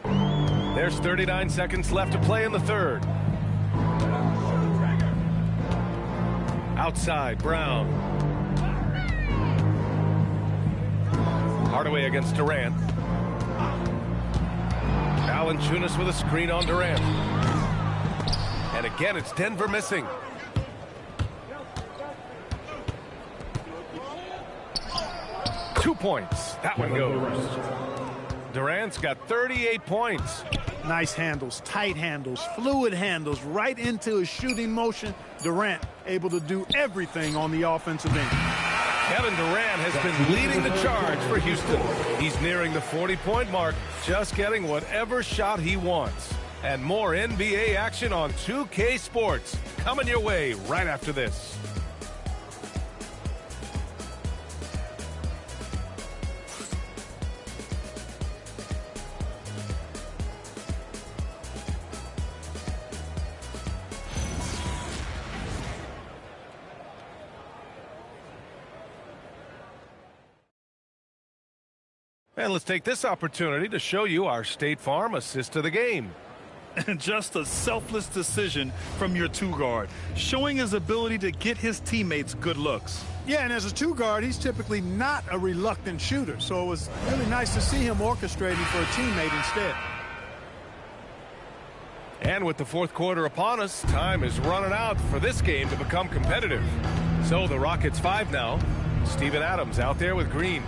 There's 39 seconds left to play in the third. Outside, Brown. Hardaway against Durant. Valanciunas with a screen on Durant. And again, it's Denver missing. Two points. That one goes. Durant's got 38 points. Nice handles, tight handles, fluid handles, right into his shooting motion. Durant able to do everything on the offensive end. Kevin Durant has been leading the charge for Houston. He's nearing the 40-point mark, just getting whatever shot he wants. And more NBA action on 2K Sports coming your way right after this. And let's take this opportunity to show you our State Farm assist to the game. And just a selfless decision from your two-guard, showing his ability to get his teammates good looks. Yeah, and as a two-guard, he's typically not a reluctant shooter, so it was really nice to see him orchestrating for a teammate instead. And with the fourth quarter upon us, time is running out for this game to become competitive. So the Rockets 5 now. Steven Adams out there with Green.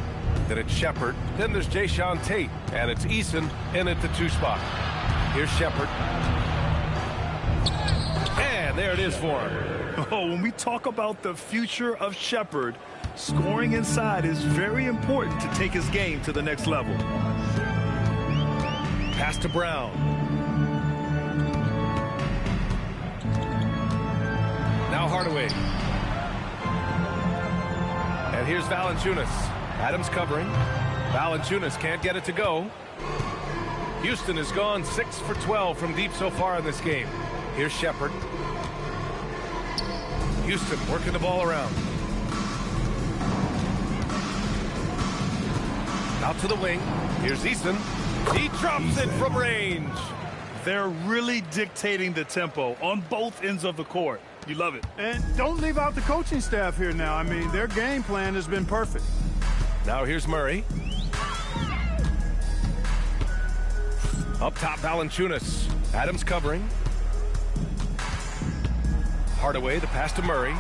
Then it's Shepard. Then there's Jayshawn Tate. And it's Eason in at the 2 spot. Here's Shepard. And there it is for him. Oh, when we talk about the future of Shepard, scoring inside is very important to take his game to the next level. Pass to Brown. Now Hardaway. And here's Valanciunas. Adams covering. Valanciunas can't get it to go. Houston has gone 6 for 12 from deep so far in this game. Here's Shepard. Houston working the ball around. Out to the wing. Here's Eason. He drops it from range. They're really dictating the tempo on both ends of the court. You love it. And don't leave out the coaching staff here now. I mean, their game plan has been perfect. Now here's Murray. Up top, Valanciunas. Adams covering. Hardaway, the pass to Murray.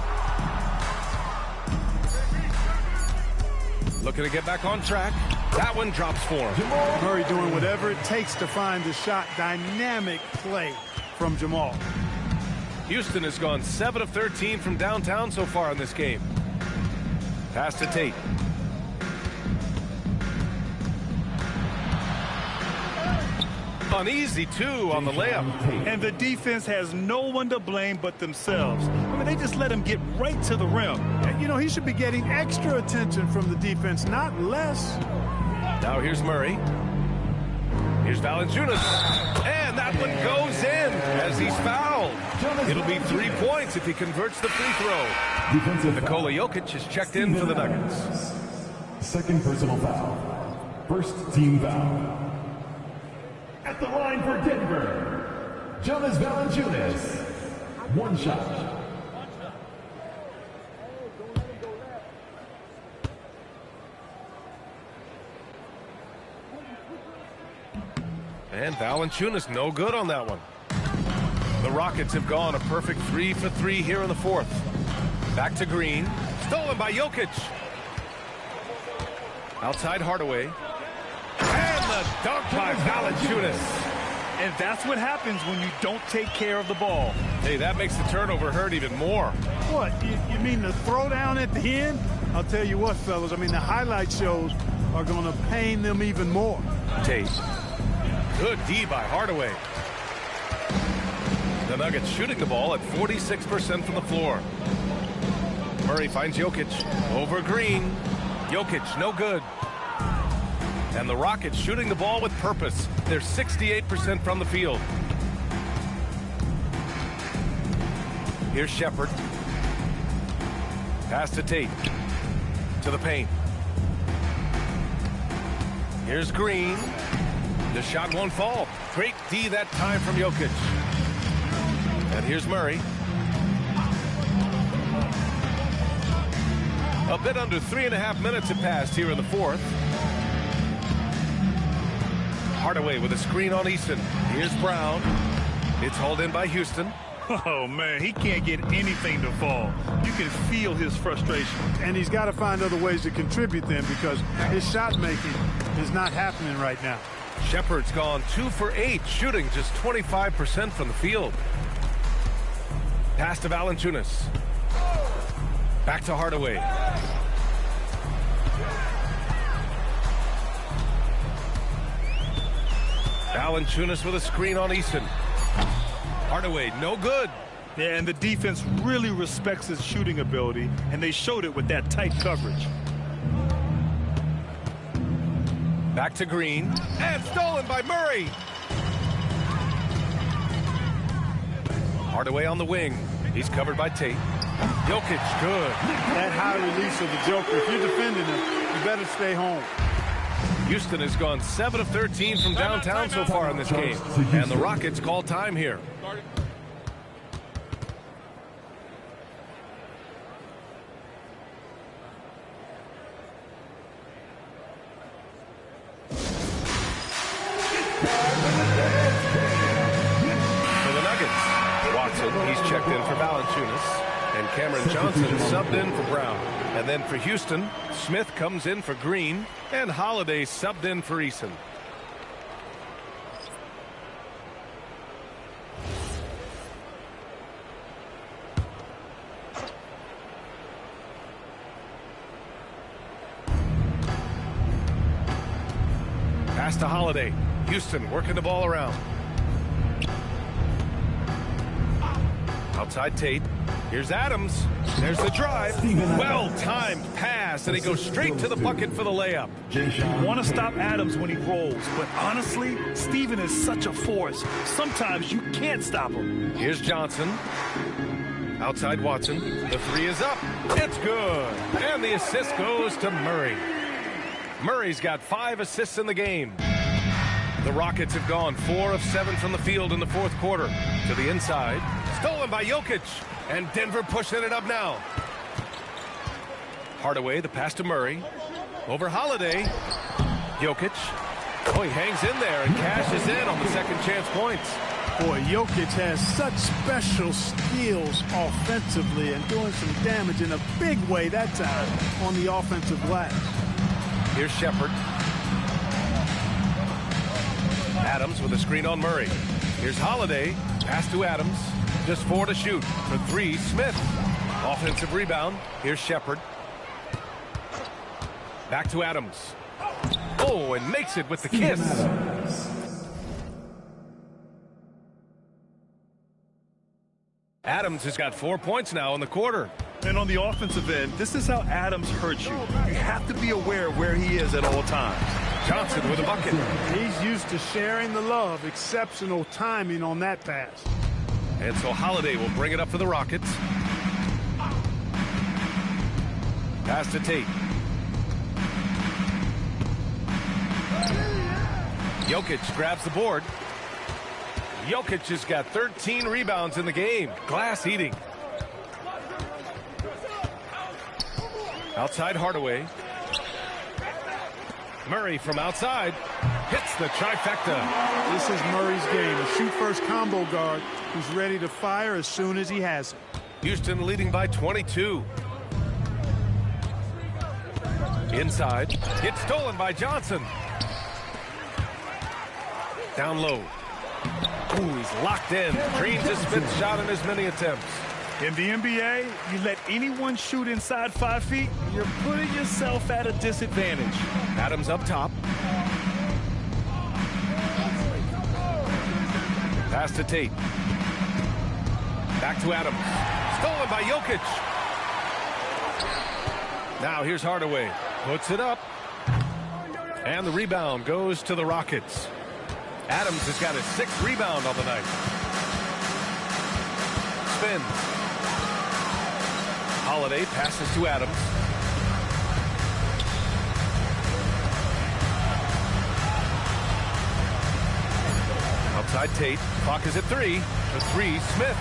Looking to get back on track. That one drops for him. Murray doing whatever it takes to find the shot. Dynamic play from Jamal. Houston has gone 7 of 13 from downtown so far in this game. Pass to Tate. Uneasy, too, on the layup. And the defense has no one to blame but themselves. I mean, they just let him get right to the rim. And, you know, he should be getting extra attention from the defense, not less. Now here's Murray. Here's Valanciunas. And that one goes in as he's fouled. It'll be 3 points if he converts the free throw. Nikola Jokic has checked in for the Nuggets. Second personal foul. First team foul. At the line for Denver, Jonas Valanciunas. One shot. And Valanciunas no good on that one. The Rockets have gone a perfect 3 for 3 here in the fourth. Back to Green. Stolen by Jokic. Outside Hardaway. And the dunk by Valanciunas. And that's what happens when you don't take care of the ball. Hey, that makes the turnover hurt even more. What, you mean the throwdown at the end? I'll tell you what, fellas, I mean, the highlight shows are going to pain them even more. Tate. Good D by Hardaway. The Nuggets shooting the ball at 46% from the floor. Murray finds Jokic. Over Green. Jokic, no good. And the Rockets shooting the ball with purpose. They're 68% from the field. Here's Shepard. Pass to Tate. To the paint. Here's Green. The shot won't fall. Great D that time from Jokic. And here's Murray. A bit under 3.5 minutes have passed here in the fourth. Hardaway with a screen on Eason. Here's Brown. It's hauled in by Houston. Oh, man, he can't get anything to fall. You can feel his frustration. And he's got to find other ways to contribute then because his shot making is not happening right now. Shepard's gone 2 for 8, shooting just 25% from the field. Pass to Valanciunas. Back to Hardaway. Valanciunas with a screen on Eason. Hardaway, no good. Yeah, and the defense really respects his shooting ability, and they showed it with that tight coverage. Back to Green, and stolen by Murray. Hardaway on the wing. He's covered by Tate. Jokic, good. That high release of the Joker, if you're defending him, you better stay home. Houston has gone 7 of 13 from downtown so far in this game, and the Rockets call time here. He's checked in for Valanciunas, and Cameron Johnson subbed in for Brown. And then for Houston, Smith comes in for Green, and Holiday subbed in for Eason. Pass to Holiday. Houston working the ball around. Outside Tate. Here's Adams. There's the drive. Well-timed pass, and he goes straight to the bucket for the layup. You want to stop Adams when he rolls, but honestly, Steven is such a force. Sometimes you can't stop him. Here's Johnson. Outside Watson. The three is up. It's good. And the assist goes to Murray. Murray's got 5 assists in the game. The Rockets have gone 4 of 7 from the field in the fourth quarter. To the inside. Stolen by Jokic. And Denver pushing it up now. Hardaway, the pass to Murray. Over Holiday. Jokic. Oh, he hangs in there and cashes in on the second chance points. Boy, Jokic has such special skills offensively and doing some damage in a big way that time on the offensive glass. Here's Shepherd. Adams with a screen on Murray. Here's Holiday. Pass to Adams. Just 4 to shoot. For 3, Smith. Offensive rebound. Here's Shepherd. Back to Adams. Oh, and makes it with the kiss. Adams has got 4 points now in the quarter. And on the offensive end, this is how Adams hurts you. You have to be aware of where he is at all times. Johnson with a bucket. He's used to sharing the love. Exceptional timing on that pass. And so Holiday will bring it up for the Rockets. Pass to Tate. Jokic grabs the board. Jokic has got 13 rebounds in the game. Glass eating. Outside Hardaway. Murray from outside hits the trifecta. This is Murray's game. A shoot-first combo guard who's ready to fire as soon as he has it. Houston leading by 22. Inside. It's stolen by Johnson. Down low. Ooh, he's locked in. Dreams his fifth shot in as many attempts. In the NBA, you let anyone shoot inside 5 feet, you're putting yourself at a disadvantage. Adams up top. Pass to Tate. Back to Adams. Stolen by Jokic. Now here's Hardaway. Puts it up. And the rebound goes to the Rockets. Adams has got his 6th rebound on the night. Spins. Holiday passes to Adams. Outside Tate. Clock is at 3. For 3, Smith.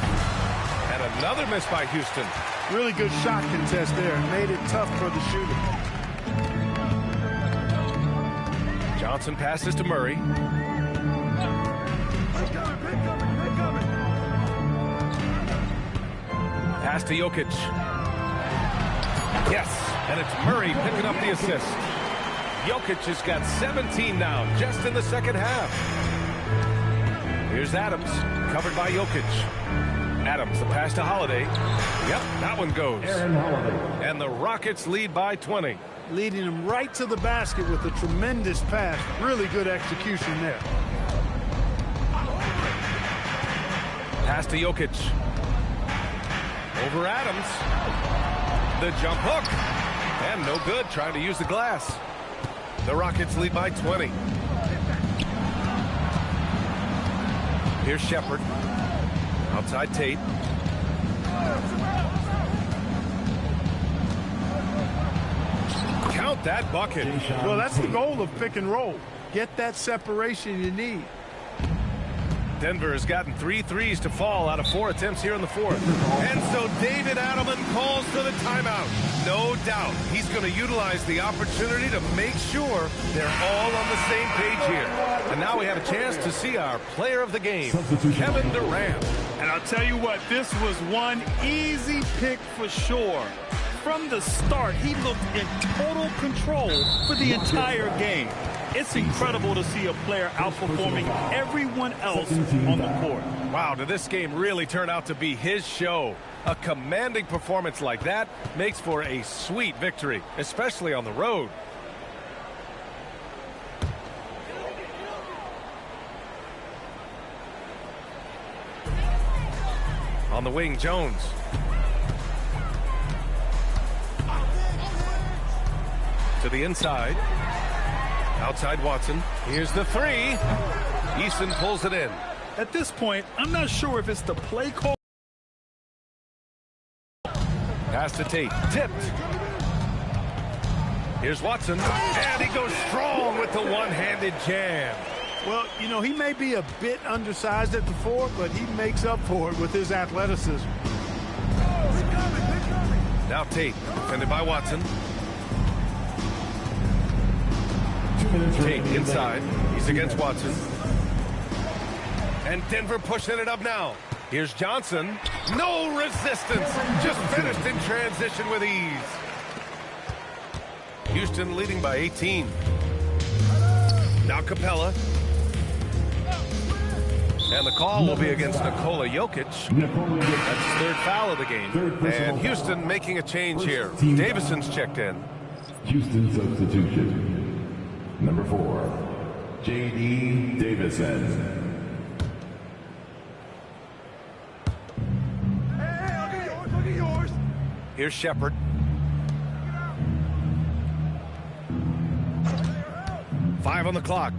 And another miss by Houston. Really good shot contest there. Made it tough for the shooter. Johnson passes to Murray. Pass to Jokic. Yes, and it's Murray picking up the assist. Jokic has got 17 now, just in the second half. Here's Adams, covered by Jokic. Adams, the pass to Holiday. Yep, that one goes. And the Rockets lead by 20. Leading him right to the basket with a tremendous pass. Really good execution there. Pass to Jokic. Over Adams. The jump hook. And no good, trying to use the glass. The Rockets lead by 20. Here's Shepherd. Outside Tate. Count that bucket. Well, that's the goal of pick and roll. Get that separation you need. Denver has gotten 3 threes to fall out of 4 attempts here in the fourth. And so David Adelman calls for the timeout. No doubt he's going to utilize the opportunity to make sure they're all on the same page here. And now we have a chance to see our player of the game, Kevin Durant. And I'll tell you what, this was one easy pick for sure. From the start, he looked in total control for the entire game. It's incredible to see a player outperforming everyone else on the court. Wow, did this game really turn out to be his show? A commanding performance like that makes for a sweet victory, especially on the road. On the wing, Jones. To the inside. Outside Watson. Here's the three. Easton pulls it in. At this point, I'm not sure if it's the play call. Pass to Tate. Tipped. Here's Watson. And he goes strong with the one-handed jam. Well, you know, he may be a bit undersized at the 4, but he makes up for it with his athleticism. Now Tate, defended by Watson. Tate inside. He's against Watson. And Denver pushing it up now. Here's Johnson. No resistance. Just finished in transition with ease. Houston leading by 18. Now Capella. And the call will be against Nikola Jokic. That's his third foul of the game. And Houston making a change here. Davison's checked in. Houston substitution. Number 4, J.D. Davison. Hey, look at yours. Here's Shepherd. Five on the clock.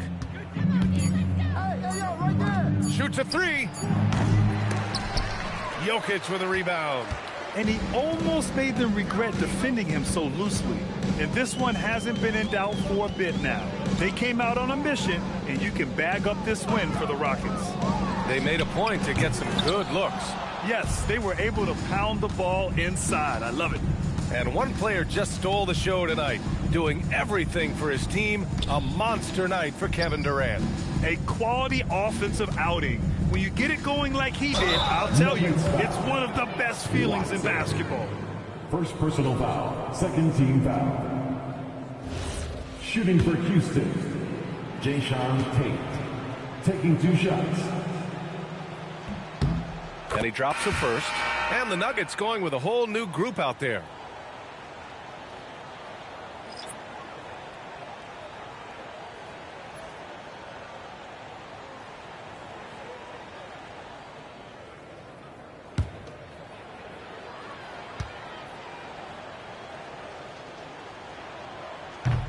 Shoots a three. Jokic with a rebound. And he almost made them regret defending him so loosely. And this one hasn't been in doubt for a bit now. They came out on a mission, and you can bag up this win for the Rockets. They made a point to get some good looks. Yes, they were able to pound the ball inside. I love it. And one player just stole the show tonight, doing everything for his team. A monster night for Kevin Durant. A quality offensive outing. When you get it going like he did, I'll tell you, it's one of the best feelings in basketball. First personal foul, second team foul. Shooting for Houston, Jayshawn Tate. Taking 2 shots. And he drops the first. And the Nuggets going with a whole new group out there.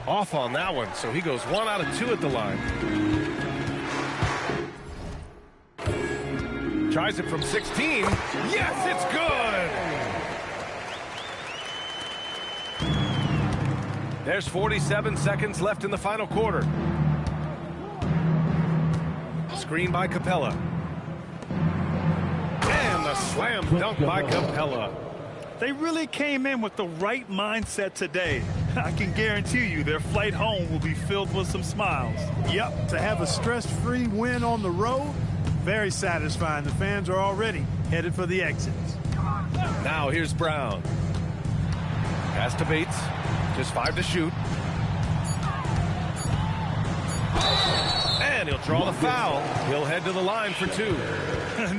Off on that one, so he goes 1 out of 2 at the line. Tries it from 16. Yes, it's good. There's 47 seconds left in the final quarter. Screen by Capella. And the slam dunk by Capella. They really came in with the right mindset today. I can guarantee you their flight home will be filled with some smiles. Yep, to have a stress-free win on the road, very satisfying. The fans are already headed for the exits. Now here's Brown. Pass to Bates. Just 5 to shoot. And he'll draw the foul. He'll head to the line for 2.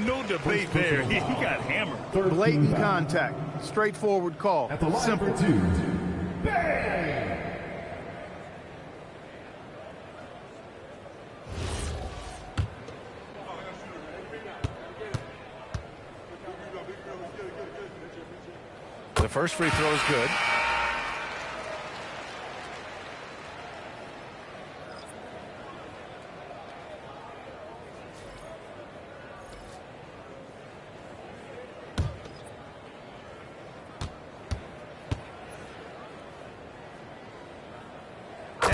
No debate there. He got hammered. Blatant contact. Straightforward call. At the line Simple. for 2. Bang! The first free throw is good.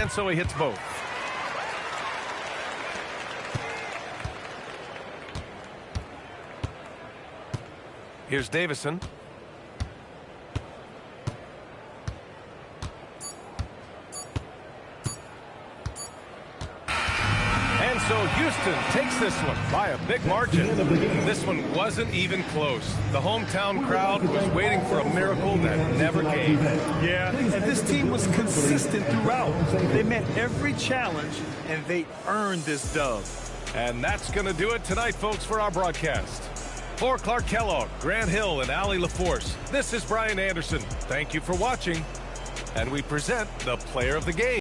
And so he hits both. Here's Davison. And so Houston takes this one by a big margin. This one wasn't even close. The hometown crowd was waiting for a miracle that never came. Yeah, and this team was consistent throughout. They met every challenge, and they earned this dub. And that's going to do it tonight, folks, for our broadcast. For Clark Kellogg, Grant Hill, and Allie LaForce, this is Brian Anderson. Thank you for watching. And we present the player of the game.